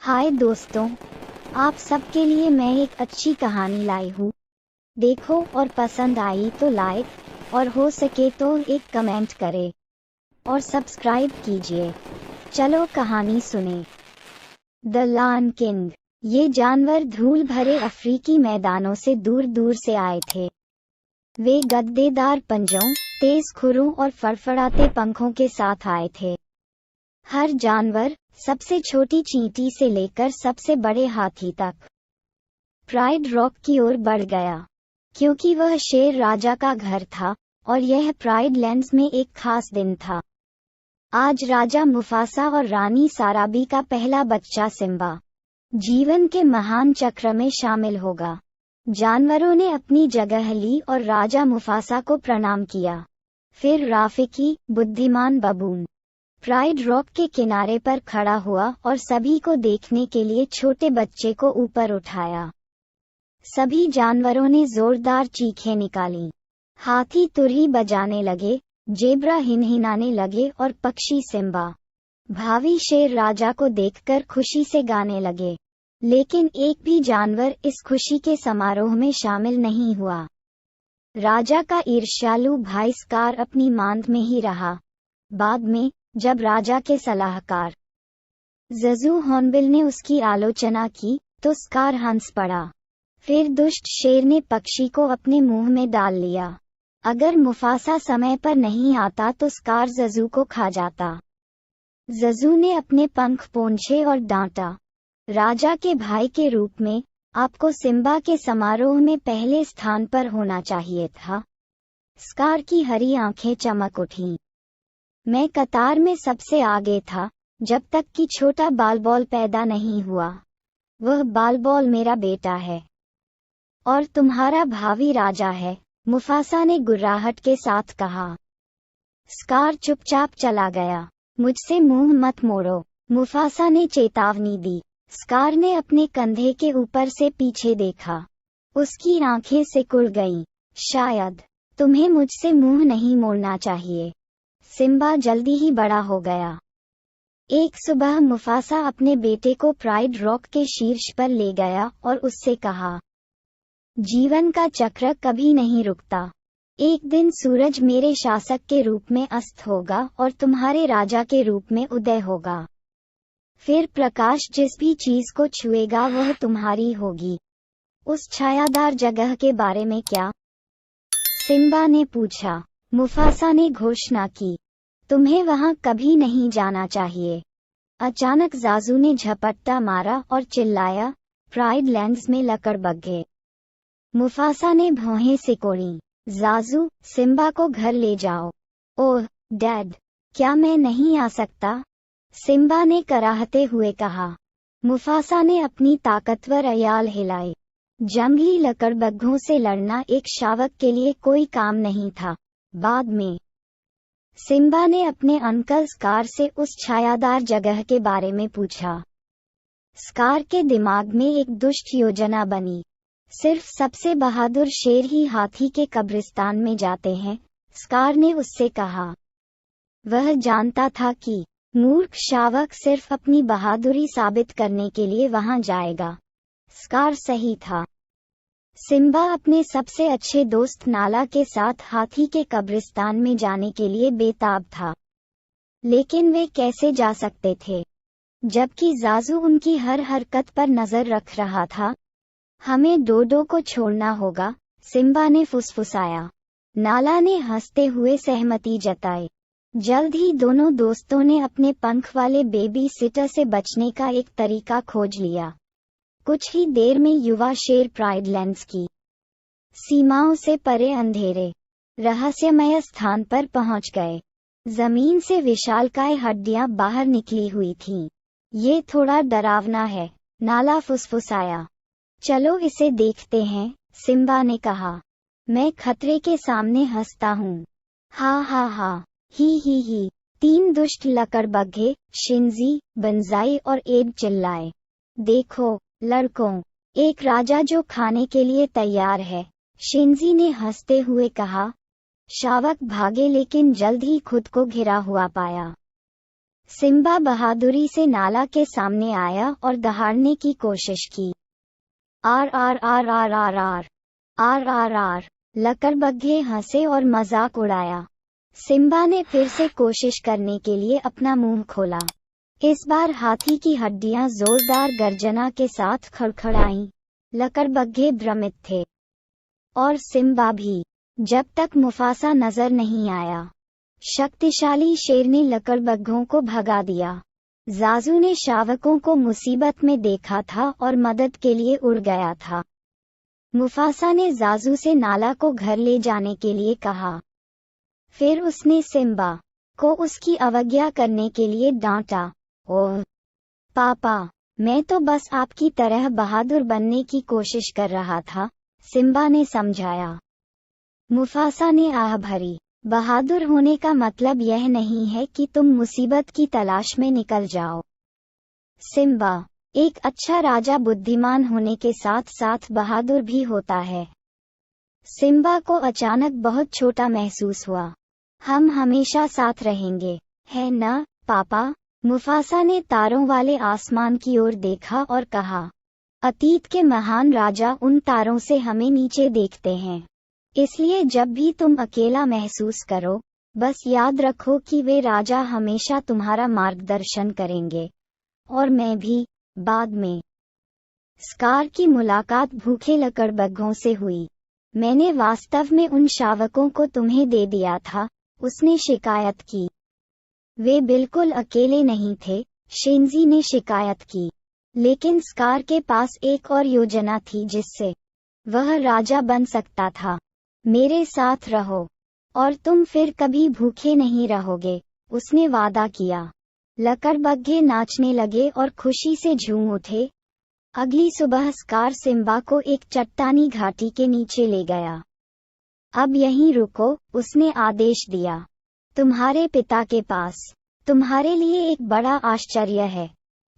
हाय दोस्तों, आप सबके लिए मैं एक अच्छी कहानी लाई हूँ। देखो और पसंद आई तो लाइक और हो सके तो एक कमेंट करें और सब्सक्राइब कीजिए। चलो कहानी सुने। The lion king. ये जानवर धूल भरे अफ्रीकी मैदानों से दूर दूर से आए थे। वे गद्देदार पंजों, तेज खुरों और फड़फड़ाते पंखों के साथ आए थे। हर जानवर, सबसे छोटी चींटी से लेकर सबसे बड़े हाथी तक, प्राइड रॉक की ओर बढ़ गया, क्योंकि वह शेर राजा का घर था और यह प्राइड लैंड्स में एक खास दिन था। आज राजा मुफासा और रानी साराबी का पहला बच्चा सिम्बा जीवन के महान चक्र में शामिल होगा। जानवरों ने अपनी जगह ली और राजा मुफासा को प्रणाम किया। फिर राफिकी, बुद्धिमान बबून, प्राइड रॉक के किनारे पर खड़ा हुआ और सभी को देखने के लिए छोटे बच्चे को ऊपर उठाया। सभी जानवरों ने जोरदार चीखें निकाली। हाथी तुरही बजाने लगे, जेब्रा हिनहिनाने लगे और पक्षी सिम्बा, भावी शेर राजा को देखकर खुशी से गाने लगे। लेकिन एक भी जानवर इस खुशी के समारोह में शामिल नहीं हुआ। राजा का ईर्ष्यालु भाई स्कार अपनी मांद में ही रहा। बाद में जब राजा के सलाहकार जजू हॉर्नबिल ने उसकी आलोचना की तो स्कार हंस पड़ा। फिर दुष्ट शेर ने पक्षी को अपने मुंह में डाल लिया। अगर मुफासा समय पर नहीं आता तो स्कार जजू को खा जाता। जजू ने अपने पंख पोंछे और डांटा। राजा के भाई के रूप में आपको सिम्बा के समारोह में पहले स्थान पर होना चाहिए था। स्कार की हरी आंखें चमक उठीं। मैं कतार में सबसे आगे था, जब तक कि छोटा बालबॉल पैदा नहीं हुआ। वह बालबॉल मेरा बेटा है और तुम्हारा भावी राजा है, मुफासा ने गुर्राहट के साथ कहा। स्कार चुपचाप चला गया। मुझसे मुंह मत मोड़ो, मुफासा ने चेतावनी दी। स्कार ने अपने कंधे के ऊपर से पीछे देखा। उसकी आंखें सिकुड़ गईं। शायद तुम्हें मुझसे मुंह नहीं मोड़ना चाहिए। सिम्बा जल्दी ही बड़ा हो गया। एक सुबह मुफासा अपने बेटे को प्राइड रॉक के शीर्ष पर ले गया और उससे कहा, जीवन का चक्र कभी नहीं रुकता। एक दिन सूरज मेरे शासक के रूप में अस्त होगा और तुम्हारे राजा के रूप में उदय होगा। फिर प्रकाश जिस भी चीज को छुएगा वह तुम्हारी होगी। उस छायादार जगह के बारे में क्या? सिम्बा ने पूछा। मुफासा ने घोषणा की, तुम्हें वहां कभी नहीं जाना चाहिए। अचानक जाजू ने झपट्टा मारा और चिल्लाया, प्राइड लैंड्स में लकड़बग्घे। मुफासा ने भौहें सिकोड़ी। जाजू, सिम्बा को घर ले जाओ। ओह डैड, क्या मैं नहीं आ सकता? सिम्बा ने कराहते हुए कहा। मुफासा ने अपनी ताकतवर अयाल हिलाई। जंगली लकड़बग्घों से लड़ना एक शावक के लिए कोई काम नहीं था। बाद में सिम्बा ने अपने अंकल स्कार से उस छायादार जगह के बारे में पूछा। स्कार के दिमाग में एक दुष्ट योजना बनी। सिर्फ सबसे बहादुर शेर ही हाथी के कब्रिस्तान में जाते हैं, स्कार ने उससे कहा। वह जानता था कि मूर्ख शावक सिर्फ अपनी बहादुरी साबित करने के लिए वहां जाएगा। स्कार सही था। सिम्बा अपने सबसे अच्छे दोस्त नाला के साथ हाथी के कब्रिस्तान में जाने के लिए बेताब था। लेकिन वे कैसे जा सकते थे, जबकि जाजू उनकी हर हरकत पर नजर रख रहा था? हमें डोडो को छोड़ना होगा, सिम्बा ने फुसफुसाया। नाला ने हंसते हुए सहमति जताई। जल्द ही दोनों दोस्तों ने अपने पंख वाले बेबी सिटर से बचने का एक तरीका खोज लिया। कुछ ही देर में युवा शेर प्राइड लैंड्स की सीमाओं से परे अंधेरे, रहस्यमय स्थान पर पहुंच गए। जमीन से विशालकाय हड्डियां बाहर निकली हुई थीं। ये थोड़ा डरावना है, नाला फुसफुसाया। चलो इसे देखते हैं, सिम्बा ने कहा। मैं खतरे के सामने हंसता हूँ। हा हा हा, ही। 3 दुष्ट लकड़बग्घे, शिंजी, बंजाई और एब चिल्लाए। देखो लड़कों, एक राजा जो खाने के लिए तैयार है, शिंजी ने हंसते हुए कहा। शावक भागे लेकिन जल्द ही खुद को घिरा हुआ पाया। सिम्बा बहादुरी से नाला के सामने आया और दहाड़ने की कोशिश की। आर आर आर आर आर आर आर आर आर। लकड़बग्घे हंसे और मजाक उड़ाया। सिम्बा ने फिर से कोशिश करने के लिए अपना मुंह खोला। इस बार हाथी की हड्डियां जोरदार गर्जना के साथ खड़खड़ाईं। लकड़बग्घे भ्रमित थे और सिम्बा भी, जब तक मुफासा नजर नहीं आया। शक्तिशाली शेर ने लकड़बग्घों को भगा दिया। जाजू ने शावकों को मुसीबत में देखा था और मदद के लिए उड़ गया था। मुफासा ने जाजू से नाला को घर ले जाने के लिए कहा। फिर उसने सिम्बा को उसकी अवज्ञा करने के लिए डांटा। ओह पापा, मैं तो बस आपकी तरह बहादुर बनने की कोशिश कर रहा था, सिम्बा ने समझाया। मुफासा ने आह भरी। बहादुर होने का मतलब यह नहीं है कि तुम मुसीबत की तलाश में निकल जाओ। सिम्बा, एक अच्छा राजा बुद्धिमान होने के साथ साथ बहादुर भी होता है। सिम्बा को अचानक बहुत छोटा महसूस हुआ। हम हमेशा साथ रहेंगे, है न पापा? मुफासा ने तारों वाले आसमान की ओर देखा और कहा, अतीत के महान राजा उन तारों से हमें नीचे देखते हैं। इसलिए जब भी तुम अकेला महसूस करो, बस याद रखो कि वे राजा हमेशा तुम्हारा मार्गदर्शन करेंगे। और मैं भी, बाद में। स्कार की मुलाकात भूखे लकड़बग्घों से हुई। मैंने वास्तव में उन शावकों को तुम्हें दे दिया था, उसने शिकायत की। वे बिल्कुल अकेले नहीं थे, शेंजी ने शिकायत की। लेकिन स्कार के पास एक और योजना थी जिससे वह राजा बन सकता था। मेरे साथ रहो और तुम फिर कभी भूखे नहीं रहोगे, उसने वादा किया। लकड़बग्घे नाचने लगे और खुशी से झूम उठे। अगली सुबह स्कार सिम्बा को एक चट्टानी घाटी के नीचे ले गया। अब यहीं रुको, उसने आदेश दिया। तुम्हारे पिता के पास तुम्हारे लिए एक बड़ा आश्चर्य है।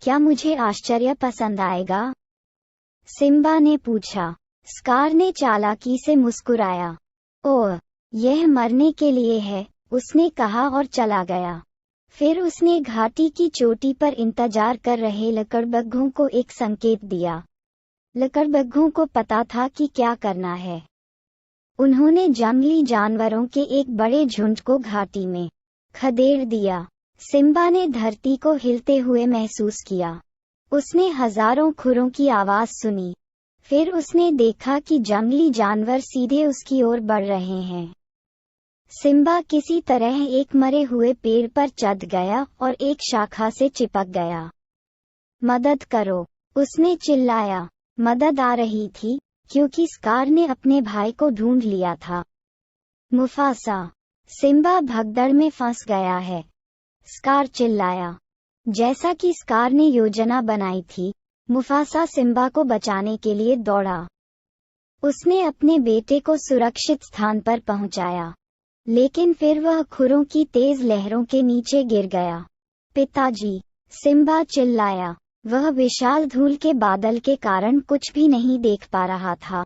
क्या मुझे आश्चर्य पसंद आएगा? सिम्बा ने पूछा। स्कार ने चालाकी से मुस्कुराया। ओह, यह मरने के लिए है, उसने कहा और चला गया। फिर उसने घाटी की चोटी पर इंतजार कर रहे लकड़बग्घों को एक संकेत दिया। लकड़बग्घों को पता था कि क्या करना है। उन्होंने जंगली जानवरों के एक बड़े झुंड को घाटी में खदेड़ दिया। सिम्बा ने धरती को हिलते हुए महसूस किया। उसने हजारों खुरों की आवाज सुनी। फिर उसने देखा कि जंगली जानवर सीधे उसकी ओर बढ़ रहे हैं। सिम्बा किसी तरह एक मरे हुए पेड़ पर चढ़ गया और एक शाखा से चिपक गया। मदद करो, उसने चिल्लाया। मदद आ रही थी, क्योंकि स्कार ने अपने भाई को ढूंढ लिया था। मुफासा, सिम्बा भगदड़ में फंस गया है, स्कार चिल्लाया। जैसा कि स्कार ने योजना बनाई थी, मुफासा सिम्बा को बचाने के लिए दौड़ा। उसने अपने बेटे को सुरक्षित स्थान पर पहुंचाया, लेकिन फिर वह खुरों की तेज लहरों के नीचे गिर गया। पिताजी, सिम्बा चिल्लाया। वह विशाल धूल के बादल के कारण कुछ भी नहीं देख पा रहा था।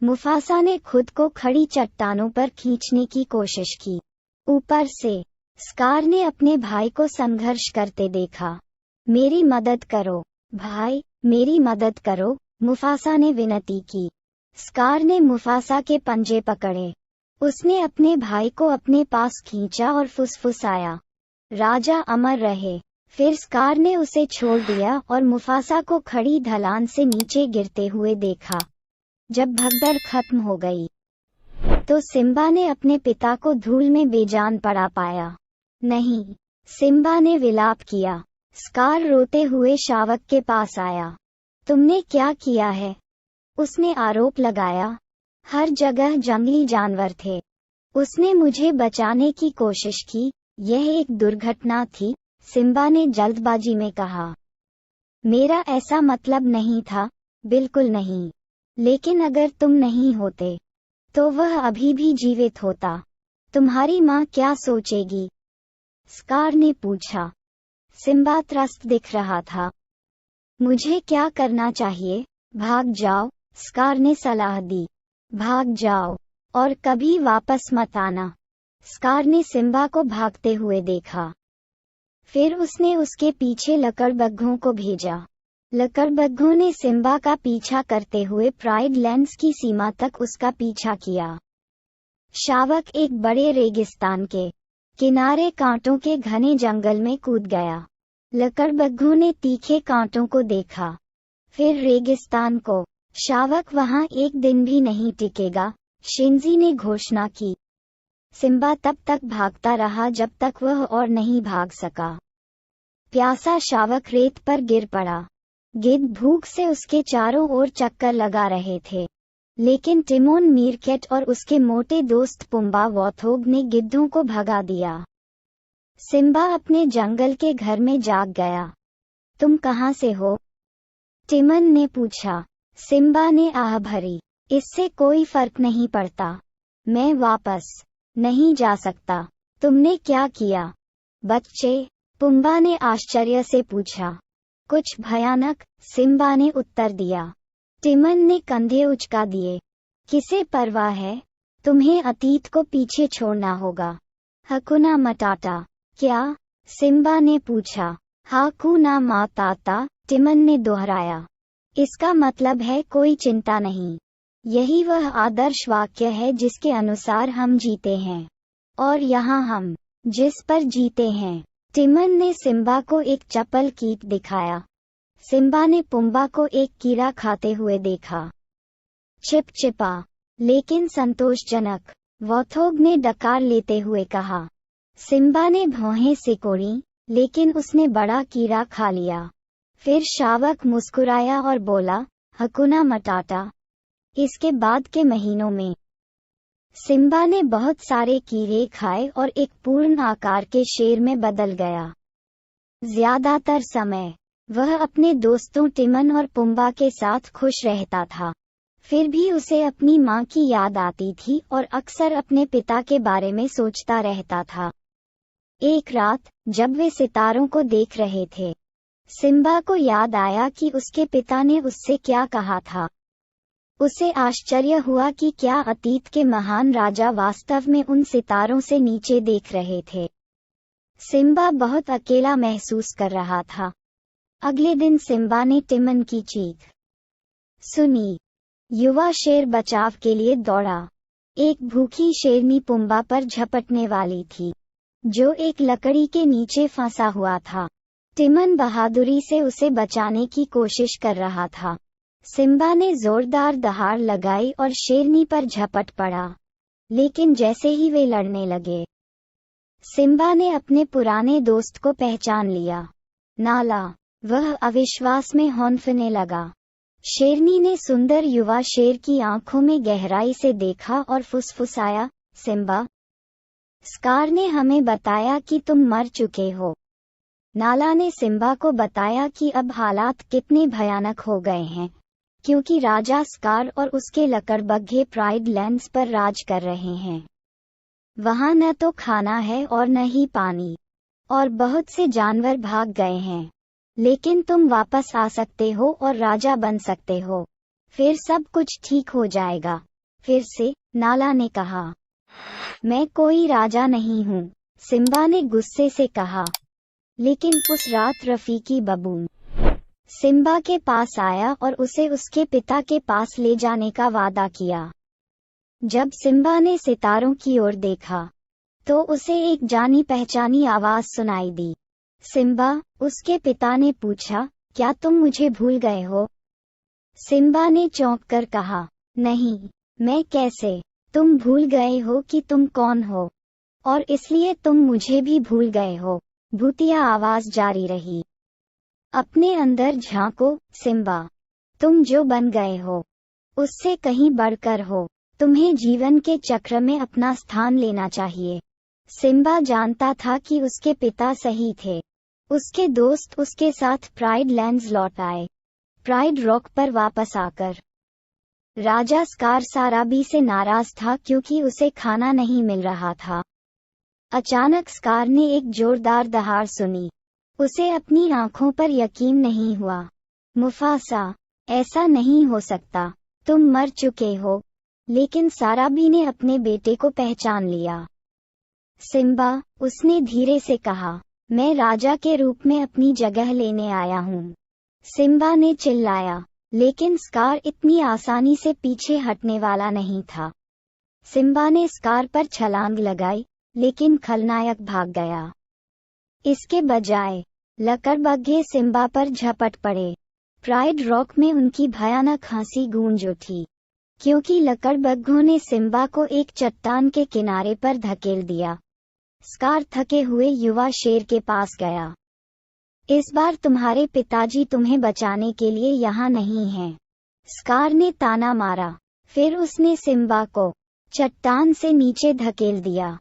मुफासा ने खुद को खड़ी चट्टानों पर खींचने की कोशिश की। ऊपर से स्कार ने अपने भाई को संघर्ष करते देखा। मेरी मदद करो भाई, मेरी मदद करो, मुफासा ने विनती की। स्कार ने मुफासा के पंजे पकड़े। उसने अपने भाई को अपने पास खींचा और फुसफुसाया, राजा अमर रहे। फिर स्कार ने उसे छोड़ दिया और मुफासा को खड़ी ढलान से नीचे गिरते हुए देखा। जब भगदड़ खत्म हो गई, तो सिम्बा ने अपने पिता को धूल में बेजान पड़ा पाया। नहीं, सिम्बा ने विलाप किया। स्कार रोते हुए शावक के पास आया। तुमने क्या किया है? उसने आरोप लगाया। हर जगह जंगली जानवर थे। उसने मुझे बचाने की कोशिश की। यह एक दुर्घटना थी, सिम्बा ने जल्दबाजी में कहा। मेरा ऐसा मतलब नहीं था, बिल्कुल नहीं। लेकिन अगर तुम नहीं होते, तो वह अभी भी जीवित होता। तुम्हारी माँ क्या सोचेगी? स्कार ने पूछा। सिम्बा त्रस्त दिख रहा था। मुझे क्या करना चाहिए? भाग जाओ, स्कार ने सलाह दी। भाग जाओ और कभी वापस मत आना। स्कार ने सिम्बा को भागते हुए देखा। फिर उसने उसके पीछे लकड़बग्घों को भेजा। लकड़बग्घों ने सिम्बा का पीछा करते हुए प्राइड लैंड्स की सीमा तक उसका पीछा किया। शावक एक बड़े रेगिस्तान के किनारे कांटों के घने जंगल में कूद गया। लकड़बग्घों ने तीखे कांटों को देखा, फिर रेगिस्तान को। शावक वहां एक दिन भी नहीं टिकेगा, शिंजी ने घोषणा की। सिम्बा तब तक भागता रहा जब तक वह और नहीं भाग सका। प्यासा शावक रेत पर गिर पड़ा। गिद्ध भूख से उसके चारों ओर चक्कर लगा रहे थे, लेकिन टिमोन मीरकेट और उसके मोटे दोस्त पुम्बा वॉथोग ने गिद्धों को भगा दिया। सिम्बा अपने जंगल के घर में जाग गया। तुम कहाँ से हो? टिमन ने पूछा। सिम्बा ने आह भरी। इससे कोई फर्क नहीं पड़ता, मैं वापस नहीं जा सकता। तुमने क्या किया बच्चे? पुम्बा ने आश्चर्य से पूछा। कुछ भयानक, सिम्बा ने उत्तर दिया। टिमन ने कंधे उचका दिए। किसे परवाह है? तुम्हें अतीत को पीछे छोड़ना होगा। हकुना मटाटा। क्या? सिम्बा ने पूछा। हाकुना माताता, टिमन ने दोहराया। इसका मतलब है कोई चिंता नहीं। यही वह आदर्श वाक्य है जिसके अनुसार हम जीते हैं, और यहाँ हम जिस पर जीते हैं। टिमन ने सिम्बा को एक चपल कीट दिखाया। सिम्बा ने पुम्बा को एक कीड़ा खाते हुए देखा। चिपचिपा लेकिन संतोषजनक, वॉथोग ने डकार लेते हुए कहा। सिम्बा ने भौहें सिकोड़ी, लेकिन उसने बड़ा कीड़ा खा लिया। फिर शावक मुस्कुराया और बोला, हकुना मटाटा। इसके बाद के महीनों में सिम्बा ने बहुत सारे कीड़े खाए और एक पूर्ण आकार के शेर में बदल गया। ज्यादातर समय वह अपने दोस्तों टिमन और पुम्बा के साथ खुश रहता था। फिर भी उसे अपनी माँ की याद आती थी और अक्सर अपने पिता के बारे में सोचता रहता था। एक रात जब वे सितारों को देख रहे थे, सिम्बा को याद आया कि उसके पिता ने उससे क्या कहा था। उसे आश्चर्य हुआ कि क्या अतीत के महान राजा वास्तव में उन सितारों से नीचे देख रहे थे। सिम्बा बहुत अकेला महसूस कर रहा था। अगले दिन सिम्बा ने टिमन की चीख सुनी। युवा शेर बचाव के लिए दौड़ा। एक भूखी शेरनी पुम्बा पर झपटने वाली थी, जो एक लकड़ी के नीचे फंसा हुआ था। टिमन बहादुरी से उसे बचाने की कोशिश कर रहा था। सिम्बा ने जोरदार दहाड़ लगाई और शेरनी पर झपट पड़ा, लेकिन जैसे ही वे लड़ने लगे, सिम्बा ने अपने पुराने दोस्त को पहचान लिया। नाला। वह अविश्वास में हौंफने लगा। शेरनी ने सुंदर युवा शेर की आंखों में गहराई से देखा और फुसफुसाया, सिम्बा, स्कार ने हमें बताया कि तुम मर चुके हो। नाला ने सिम्बा को बताया कि अब हालात कितने भयानक हो गए हैं, क्योंकि राजा स्कार और उसके लकड़बग्घे प्राइड लैंड्स पर राज कर रहे हैं। वहां न तो खाना है और न ही पानी, और बहुत से जानवर भाग गए हैं। लेकिन तुम वापस आ सकते हो और राजा बन सकते हो। फिर सब कुछ ठीक हो जाएगा। फिर से, नाला ने कहा। मैं कोई राजा नहीं हूँ, सिम्बा ने गुस्से से कहा। लेकिन उस रात रफीकी बबून सिम्बा के पास आया और उसे उसके पिता के पास ले जाने का वादा किया। जब सिम्बा ने सितारों की ओर देखा, तो उसे एक जानी पहचानी आवाज सुनाई दी। सिम्बा, उसके पिता ने पूछा, क्या तुम मुझे भूल गए हो? सिम्बा ने चौंक कर कहा, नहीं, मैं कैसे? तुम भूल गए हो कि तुम कौन हो, और इसलिए तुम मुझे भी भूल गए हो। भूतिया आवाज जारी रही। अपने अंदर झांको, सिम्बा। तुम जो बन गए हो, उससे कहीं बढ़कर हो। तुम्हें जीवन के चक्र में अपना स्थान लेना चाहिए। सिम्बा जानता था कि उसके पिता सही थे। उसके दोस्त उसके साथ प्राइड लैंड्स लौट आए। प्राइड रॉक पर वापस आकर राजा स्कार साराबी से नाराज था क्योंकि उसे खाना नहीं मिल रहा था। अचानक स्कार ने एक जोरदार दहाड़ सुनी। उसे अपनी आंखों पर यकीन नहीं हुआ। मुफासा, ऐसा नहीं हो सकता, तुम मर चुके हो। लेकिन साराबी ने अपने बेटे को पहचान लिया। सिम्बा, उसने धीरे से कहा, मैं राजा के रूप में अपनी जगह लेने आया हूँ, सिम्बा ने चिल्लाया। लेकिन स्कार इतनी आसानी से पीछे हटने वाला नहीं था। सिम्बा ने स्कार पर छलांग लगाई, लेकिन खलनायक भाग गया। इसके बजाय लकड़बग्घे सिम्बा पर झपट पड़े। प्राइड रॉक में उनकी भयानक हंसी गूंज उठी, क्योंकि लकड़बग्घों ने सिम्बा को एक चट्टान के किनारे पर धकेल दिया। स्कार थके हुए युवा शेर के पास गया। इस बार तुम्हारे पिताजी तुम्हें बचाने के लिए यहाँ नहीं हैं, स्कार ने ताना मारा। फिर उसने सिम्बा को चट्टान से नीचे धकेल दिया।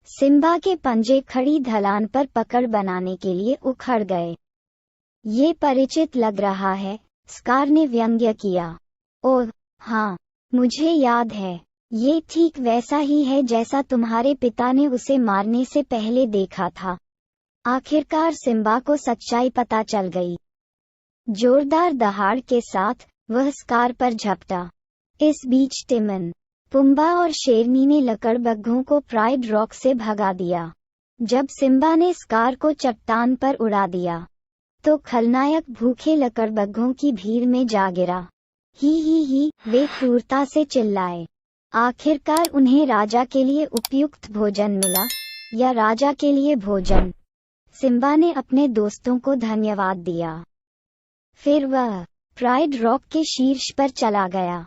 सिम्बा के पंजे खड़ी ढलान पर पकड़ बनाने के लिए उखड़ गए। ये परिचित लग रहा है, स्कार ने व्यंग्य किया। ओह हाँ, मुझे याद है, ये ठीक वैसा ही है जैसा तुम्हारे पिता ने उसे मारने से पहले देखा था। आखिरकार सिम्बा को सच्चाई पता चल गई। जोरदार दहाड़ के साथ वह स्कार पर झपटा। इस बीच टिमन, पुम्बा और शेरनी ने लकड़बग्घों को प्राइड रॉक से भगा दिया। जब सिम्बा ने स्कार को चट्टान पर उड़ा दिया, तो खलनायक भूखे लकड़बग्घों की भीड़ में जा गिरा। ही, वे क्रूरता से चिल्लाए। आखिरकार उन्हें राजा के लिए उपयुक्त भोजन मिला, या राजा के लिए भोजन। सिम्बा ने अपने दोस्तों को धन्यवाद दिया। फिर वह प्राइड रॉक के शीर्ष पर चला गया।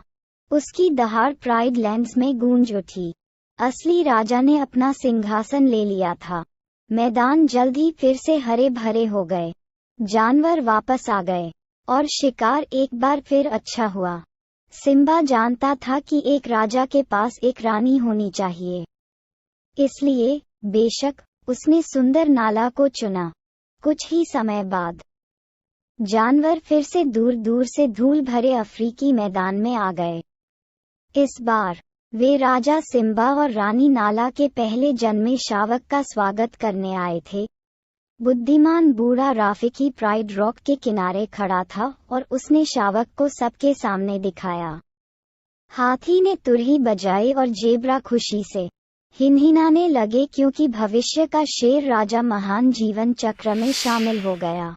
उसकी दहाड़ प्राइड लैंड्स में गूंज उठी। असली राजा ने अपना सिंहासन ले लिया था। मैदान जल्द ही फिर से हरे भरे हो गए। जानवर वापस आ गए और शिकार एक बार फिर अच्छा हुआ। सिम्बा जानता था कि एक राजा के पास एक रानी होनी चाहिए। इसलिए बेशक उसने सुंदर नाला को चुना। कुछ ही समय बाद जानवर फिर से दूर दूर से धूल भरे अफ्रीकी मैदान में आ गए। इस बार वे राजा सिम्बा और रानी नाला के पहले जन्मे शावक का स्वागत करने आए थे। बुद्धिमान बूढ़ा राफिकी प्राइड रॉक के किनारे खड़ा था और उसने शावक को सबके सामने दिखाया। हाथी ने तुरही बजाई और जेब्रा खुशी से हिनहिनाने लगे, क्योंकि भविष्य का शेर राजा महान जीवन चक्र में शामिल हो गया।